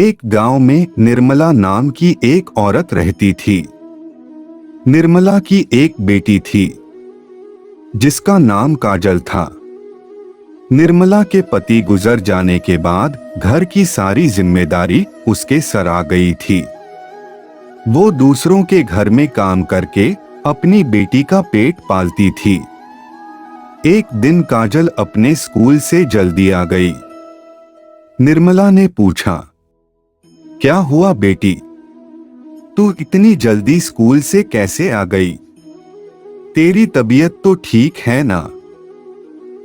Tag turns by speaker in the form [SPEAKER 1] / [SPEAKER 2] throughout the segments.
[SPEAKER 1] एक गांव में निर्मला नाम की एक औरत रहती थी। निर्मला की एक बेटी थी जिसका नाम काजल था। निर्मला के पति गुजर जाने के बाद घर की सारी जिम्मेदारी उसके सर आ गई थी। वो दूसरों के घर में काम करके अपनी बेटी का पेट पालती थी। एक दिन काजल अपने स्कूल से जल्दी आ गई। निर्मला ने पूछा, क्या हुआ बेटी, तू इतनी जल्दी स्कूल से कैसे आ गई? तेरी तबीयत तो ठीक है ना?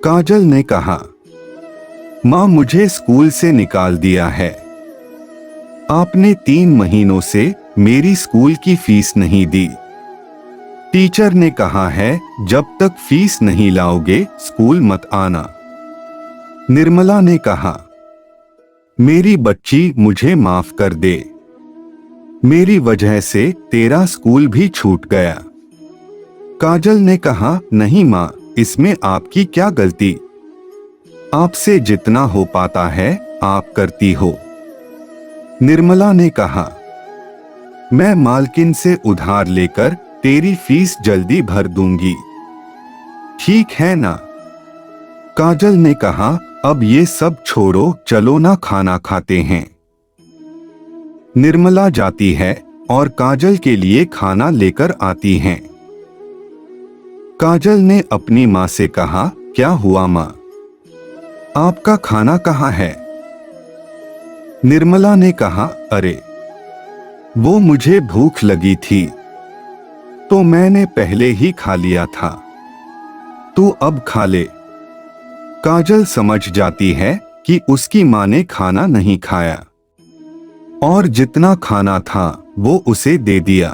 [SPEAKER 1] काजल ने कहा, माँ मुझे स्कूल से निकाल दिया है। आपने 3 महीनों से मेरी स्कूल की फीस नहीं दी। टीचर ने कहा है जब तक फीस नहीं लाओगे स्कूल मत आना। निर्मला ने कहा, मेरी बच्ची मुझे माफ कर दे, मेरी वजह से तेरा स्कूल भी छूट गया। काजल ने कहा, नहीं माँ, इसमें आपकी क्या गलती? आपसे जितना हो पाता है आप करती हो। निर्मला ने कहा, मैं मालकिन से उधार लेकर तेरी फीस जल्दी भर दूंगी, ठीक है ना? काजल ने कहा, अब ये सब छोड़ो, चलो ना खाना खाते हैं। निर्मला जाती है और काजल के लिए खाना लेकर आती हैं। काजल ने अपनी माँ से कहा, क्या हुआ माँ, आपका खाना कहाँ है? निर्मला ने कहा, अरे वो मुझे भूख लगी थी तो मैंने पहले ही खा लिया था, तू अब खा ले। काजल समझ जाती है कि उसकी माँ ने खाना नहीं खाया और जितना खाना था वो उसे दे दिया।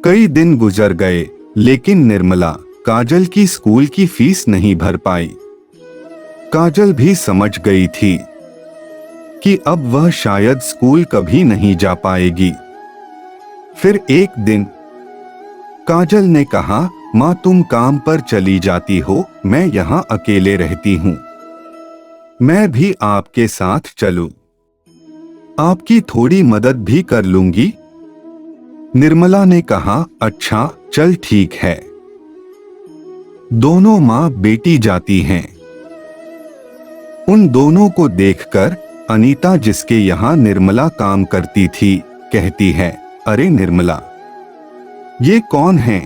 [SPEAKER 1] कई दिन गुजर गए लेकिन निर्मला काजल की स्कूल की फीस नहीं भर पाई। काजल भी समझ गई थी कि अब वह शायद स्कूल कभी नहीं जा पाएगी। फिर एक दिन काजल ने कहा, माँ तुम काम पर चली जाती हो, मैं यहाँ अकेले रहती हूँ, मैं भी आपके साथ चलूं, आपकी थोड़ी मदद भी कर लूंगी। निर्मला ने कहा, अच्छा चल ठीक है। दोनों माँ बेटी जाती हैं। उन दोनों को देखकर अनीता, जिसके यहाँ निर्मला काम करती थी, कहती है, अरे निर्मला, ये कौन है?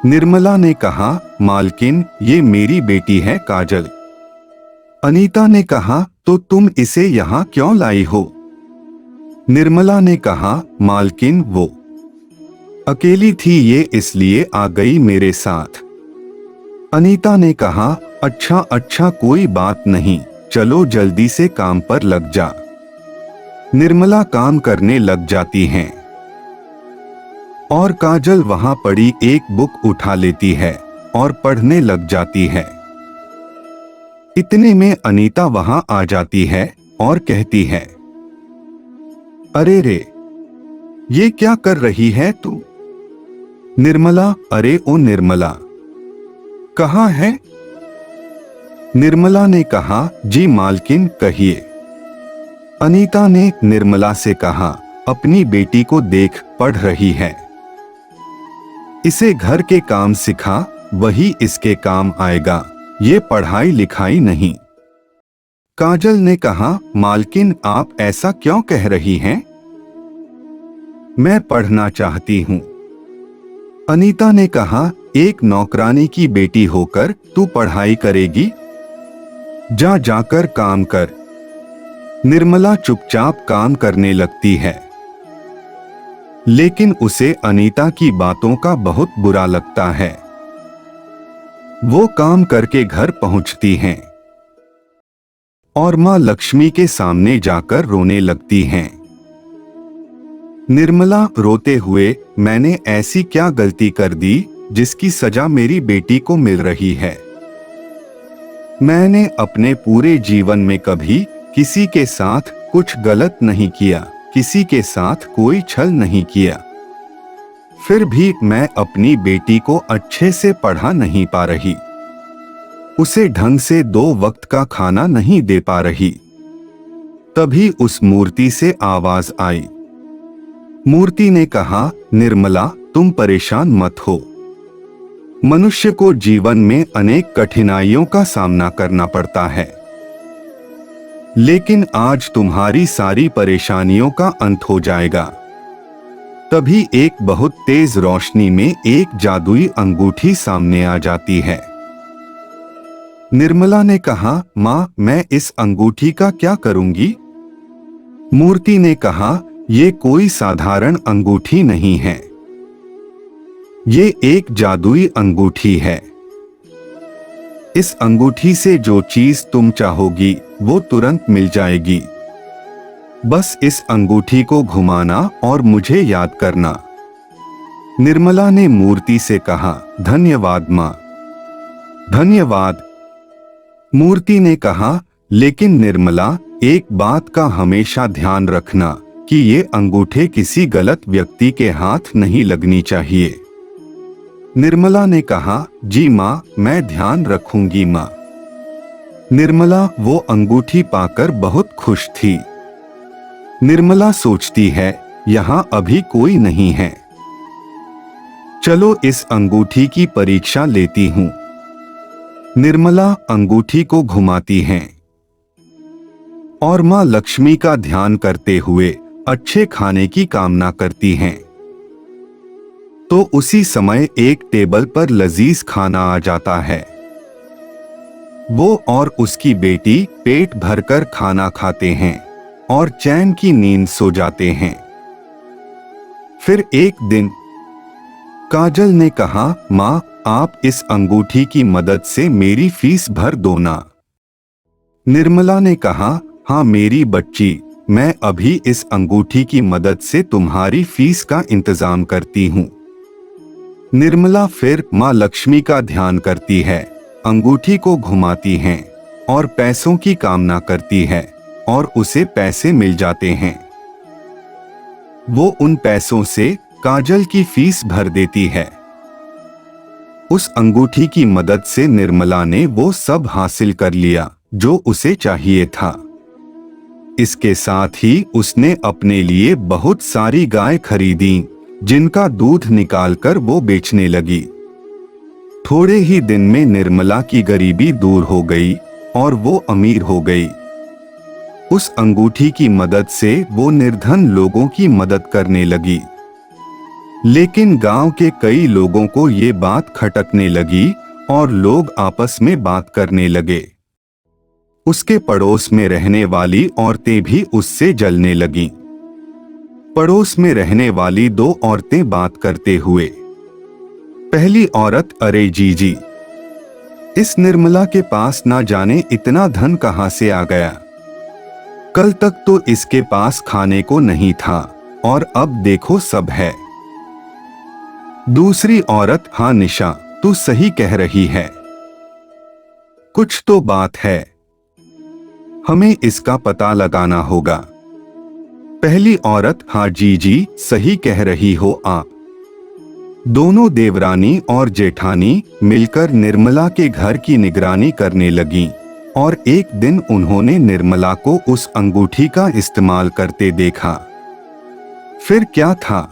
[SPEAKER 1] निर्मला ने कहा, मालकिन ये मेरी बेटी है काजल। अनीता ने कहा, तो तुम इसे यहाँ क्यों लाई हो? निर्मला ने कहा, मालकिन वो अकेली थी, ये इसलिए आ गई मेरे साथ। अनीता ने कहा, अच्छा अच्छा कोई बात नहीं, चलो जल्दी से काम पर लग जा। निर्मला काम करने लग जाती हैं और काजल वहां पड़ी एक बुक उठा लेती है और पढ़ने लग जाती है। इतने में अनीता वहां आ जाती है और कहती है, अरे रे, ये क्या कर रही है तू? निर्मला, अरे ओ निर्मला, कहाँ है? निर्मला ने कहा, जी मालकिन कहिए। अनीता ने निर्मला से कहा, अपनी बेटी को देख, पढ़ रही है, इसे घर के काम सिखा, वही इसके काम आएगा, ये पढ़ाई लिखाई नहीं। काजल ने कहा, मालकिन आप ऐसा क्यों कह रही हैं? मैं पढ़ना चाहती हूँ। अनीता ने कहा, एक नौकरानी की बेटी होकर तू पढ़ाई करेगी? जा जाकर काम कर। निर्मला चुपचाप काम करने लगती है, लेकिन उसे अनीता की बातों का बहुत बुरा लगता है। वो काम करके घर पहुंचती हैं और मां लक्ष्मी के सामने जाकर रोने लगती हैं। निर्मला रोते हुए, मैंने ऐसी क्या गलती कर दी जिसकी सजा मेरी बेटी को मिल रही है? मैंने अपने पूरे जीवन में कभी किसी के साथ कुछ गलत नहीं किया, किसी के साथ कोई छल नहीं किया, फिर भी मैं अपनी बेटी को अच्छे से पढ़ा नहीं पा रही, उसे ढंग से 2 वक्त का खाना नहीं दे पा रही। तभी उस मूर्ति से आवाज आई। मूर्ति ने कहा, निर्मला, तुम परेशान मत हो। मनुष्य को जीवन में अनेक कठिनाइयों का सामना करना पड़ता है, लेकिन आज तुम्हारी सारी परेशानियों का अंत हो जाएगा। तभी एक बहुत तेज रोशनी में एक जादुई अंगूठी सामने आ जाती है। निर्मला ने कहा, माँ, मैं इस अंगूठी का क्या करूंगी? मूर्ति ने कहा, ये कोई साधारण अंगूठी नहीं है, ये एक जादुई अंगूठी है। इस अंगूठी से जो चीज तुम चाहोगी वो तुरंत मिल जाएगी। बस इस अंगूठी को घुमाना और मुझे याद करना। निर्मला ने मूर्ति से कहा, धन्यवाद मां, धन्यवाद। मूर्ति ने कहा, लेकिन निर्मला, एक बात का हमेशा ध्यान रखना कि ये अंगूठे किसी गलत व्यक्ति के हाथ नहीं लगनी चाहिए। निर्मला ने कहा, जी माँ, मैं ध्यान रखूंगी माँ। निर्मला वो अंगूठी पाकर बहुत खुश थी। निर्मला सोचती है, यहाँ अभी कोई नहीं है, चलो इस अंगूठी की परीक्षा लेती हूँ। निर्मला अंगूठी को घुमाती हैं और माँ लक्ष्मी का ध्यान करते हुए अच्छे खाने की कामना करती हैं। तो उसी समय एक टेबल पर लजीज खाना आ जाता है। वो और उसकी बेटी पेट भरकर खाना खाते हैं और चैन की नींद सो जाते हैं। फिर एक दिन काजल ने कहा, माँ, आप इस अंगूठी की मदद से मेरी फीस भर दो ना। निर्मला ने कहा, हाँ मेरी बच्ची, मैं अभी इस अंगूठी की मदद से तुम्हारी फीस का इंतजाम करती हूँ। निर्मला फिर माँ लक्ष्मी का ध्यान करती है, अंगूठी को घुमाती हैं और पैसों की कामना करती है और उसे पैसे मिल जाते हैं। वो उन पैसों से काजल की फीस भर देती है। उस अंगूठी की मदद से निर्मला ने वो सब हासिल कर लिया जो उसे चाहिए था। इसके साथ ही उसने अपने लिए बहुत सारी गाय खरीदी जिनका दूध निकालकर वो बेचने लगी। थोड़े ही दिन में निर्मला की गरीबी दूर हो गई और वो अमीर हो गई। उस अंगूठी की मदद से वो निर्धन लोगों की मदद करने लगी। लेकिन गांव के कई लोगों को ये बात खटकने लगी और लोग आपस में बात करने लगे। उसके पड़ोस में रहने वाली औरतें भी उससे जलने लगीं। पड़ोस में रहने वाली दो औरतें बात करते हुए। पहली औरत, अरे जीजी, इस निर्मला के पास ना जाने इतना धन कहां से आ गया। कल तक तो इसके पास खाने को नहीं था और अब देखो सब है। दूसरी औरत, हाँ निशा, तू सही कह रही है, कुछ तो बात है, हमें इसका पता लगाना होगा। पहली औरत, हाँ जीजी, सही कह रही हो आप। दोनों देवरानी और जेठानी मिलकर निर्मला के घर की निगरानी करने लगीं और एक दिन उन्होंने निर्मला को उस अंगूठी का इस्तेमाल करते देखा। फिर क्या था,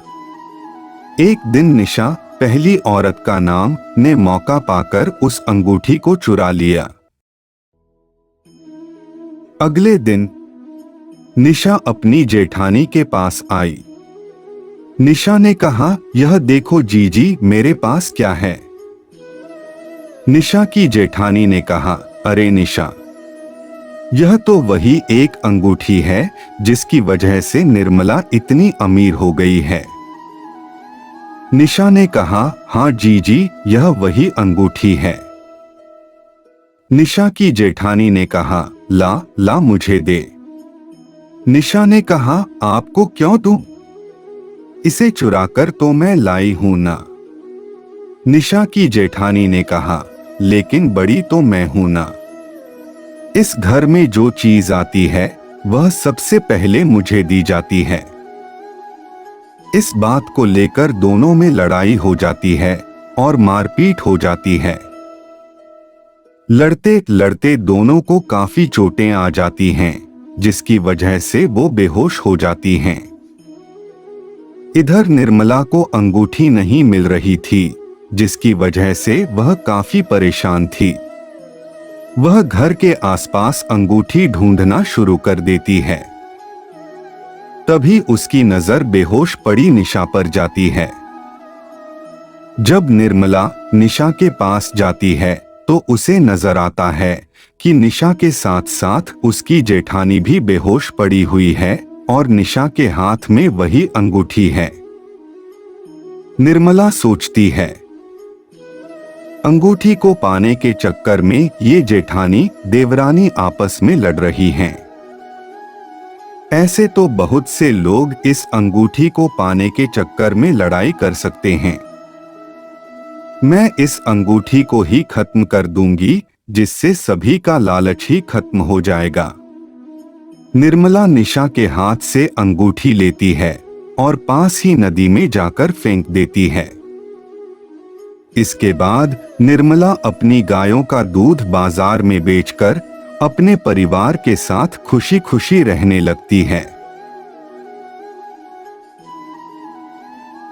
[SPEAKER 1] एक दिन निशा, पहली औरत का नाम, ने मौका पाकर उस अंगूठी को चुरा लिया। अगले दिन निशा अपनी जेठानी के पास आई। निशा ने कहा, यह देखो जीजी, मेरे पास क्या है। निशा की जेठानी ने कहा, अरे निशा, यह तो वही एक अंगूठी है जिसकी वजह से निर्मला इतनी अमीर हो गई है। निशा ने कहा, हाँ जीजी, यह वही अंगूठी है। निशा की जेठानी ने कहा, ला ला मुझे दे। निशा ने कहा, आपको क्यों दूं? इसे चुराकर तो मैं लाई हूं ना। निशा की जेठानी ने कहा, लेकिन बड़ी तो मैं हूं ना। इस घर में जो चीज आती है वह सबसे पहले मुझे दी जाती है। इस बात को लेकर दोनों में लड़ाई हो जाती है और मारपीट हो जाती है। लड़ते लड़ते दोनों को काफी चोटें आ जाती हैं जिसकी वजह से वो बेहोश हो जाती हैं। इधर निर्मला को अंगूठी नहीं मिल रही थी, जिसकी वजह से वह काफी परेशान थी। वह घर के आसपास अंगूठी ढूंढना शुरू कर देती है। तभी उसकी नजर बेहोश पड़ी निशा पर जाती है। जब निर्मला निशा के पास जाती है तो उसे नजर आता है कि निशा के साथ साथ उसकी जेठानी भी बेहोश पड़ी हुई है और निशा के हाथ में वही अंगूठी है। निर्मला सोचती है, अंगूठी को पाने के चक्कर में ये जेठानी देवरानी आपस में लड़ रही हैं। ऐसे तो बहुत से लोग इस अंगूठी को पाने के चक्कर में लड़ाई कर सकते हैं। मैं इस अंगूठी को ही खत्म कर दूंगी, जिससे सभी का लालच ही खत्म हो जाएगा। निर्मला निशा के हाथ से अंगूठी लेती है और पास ही नदी में जाकर फेंक देती है। इसके बाद निर्मला अपनी गायों का दूध बाजार में बेचकर अपने परिवार के साथ खुशी खुशी रहने लगती है।